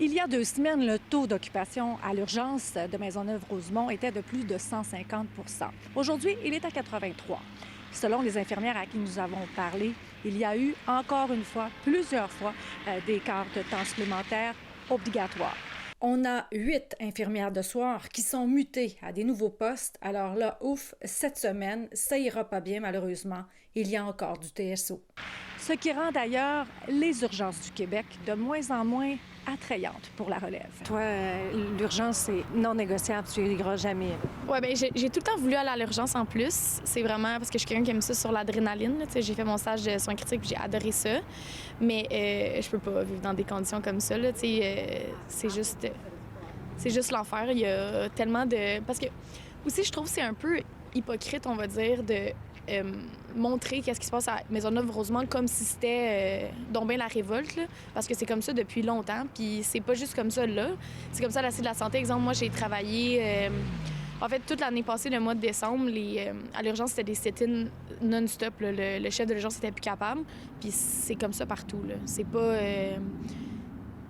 Il y a 2 semaines, le taux d'occupation à l'urgence de Maisonneuve-Rosemont était de plus de 150 Aujourd'hui, il est à 83 Selon les infirmières à qui nous avons parlé, il y a eu encore une fois, plusieurs fois, des quarts de temps supplémentaires obligatoires. On a 8 infirmières de soir qui sont mutées à des nouveaux postes. Alors là, ouf, cette semaine, ça ira pas bien malheureusement. Il y a encore du TSO. Ce qui rend d'ailleurs les urgences du Québec de moins en moins attrayantes pour la relève. Toi, l'urgence, c'est non négociable, tu n'iras jamais. Oui, bien, j'ai tout le temps voulu aller à l'urgence en plus. C'est vraiment parce que je suis quelqu'un qui aime ça sur l'adrénaline. J'ai fait mon stage de soins critiques et j'ai adoré ça. Mais je peux pas vivre dans des conditions comme ça. Là, c'est juste l'enfer. Il y a tellement de... Parce que aussi, je trouve que c'est un peu hypocrite, on va dire, de montrer qu'est-ce qui se passe à Maisonneuve-Rosemont comme si c'était donc bien la révolte, là, parce que c'est comme ça depuis longtemps, puis c'est pas juste comme ça là, c'est comme ça à la Cité de la Santé. Exemple, moi, j'ai travaillé... en fait, toute l'année passée, le mois de décembre, à l'urgence, c'était des sit-ins non-stop. Là. Le chef de l'urgence n'était plus capable, puis c'est comme ça partout. Là. C'est pas...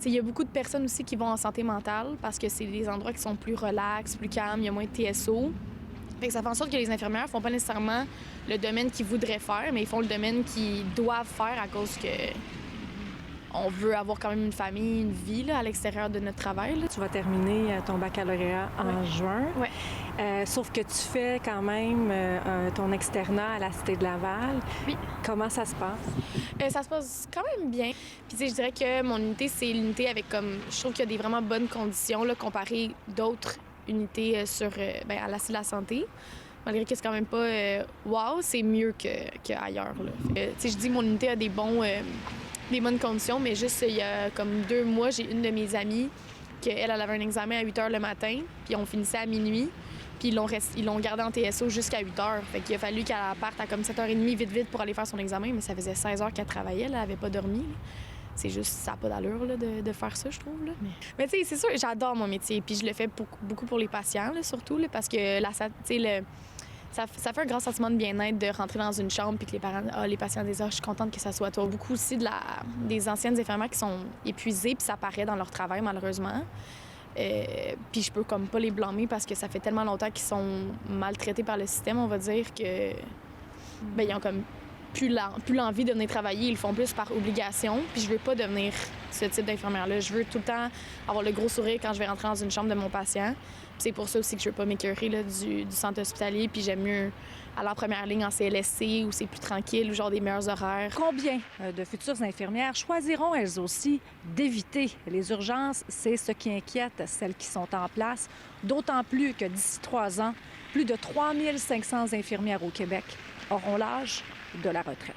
Il y a beaucoup de personnes aussi qui vont en santé mentale parce que c'est des endroits qui sont plus relax, plus calmes, il y a moins de TSO. Fait que ça fait en sorte que les infirmières font pas nécessairement le domaine qu'ils voudraient faire, mais ils font le domaine qu'ils doivent faire à cause que on veut avoir quand même une famille, une vie là, à l'extérieur de notre travail. Là. Tu vas terminer ton baccalauréat en juin. Oui. Sauf que tu fais quand même ton externat à la Cité de Laval. Oui. Comment ça se passe? Ça se passe quand même bien. Puis je dirais que mon unité, c'est l'unité avec comme... Je trouve qu'il y a des vraiment bonnes conditions là, comparées d'autres unités à la Cité de la Santé. Malgré que c'est quand même pas wow, c'est mieux qu'ailleurs. Je dis mon unité a des bonnes conditions, mais juste il y a comme 2 mois, j'ai une de mes amies elle avait un examen à 8 h le matin, puis on finissait à minuit, puis ils l'ont gardée en TSO jusqu'à 8 h. Fait qu'il a fallu qu'elle parte à comme 7 h 30 vite pour aller faire son examen, mais ça faisait 16 heures qu'elle travaillait, elle avait pas dormi. Là. C'est juste, ça n'a pas d'allure là, de faire ça, je trouve. Là. Mais tu sais, c'est sûr, j'adore mon métier, puis je le fais beaucoup pour les patients, là, surtout, là, parce que ça fait un grand sentiment de bien-être de rentrer dans une chambre puis que les patients disent je suis contente que ça soit toi. Beaucoup aussi des anciennes infirmières qui sont épuisées puis ça paraît dans leur travail malheureusement. Puis je peux comme pas les blâmer parce que ça fait tellement longtemps qu'ils sont maltraités par le système, on va dire que ils ont comme plus l'envie de venir travailler, ils le font plus par obligation. Puis je veux pas devenir ce type d'infirmière-là. Je veux tout le temps avoir le gros sourire quand je vais rentrer dans une chambre de mon patient. Puis c'est pour ça aussi que je veux pas m'écœurer là, du centre hospitalier. Puis j'aime mieux aller en première ligne en CLSC où c'est plus tranquille, où genre des meilleurs horaires. Combien de futures infirmières choisiront elles aussi d'éviter les urgences? C'est ce qui inquiète celles qui sont en place. D'autant plus que d'ici 3 ans, plus de 3500 infirmières au Québec auront l'âge de la retraite.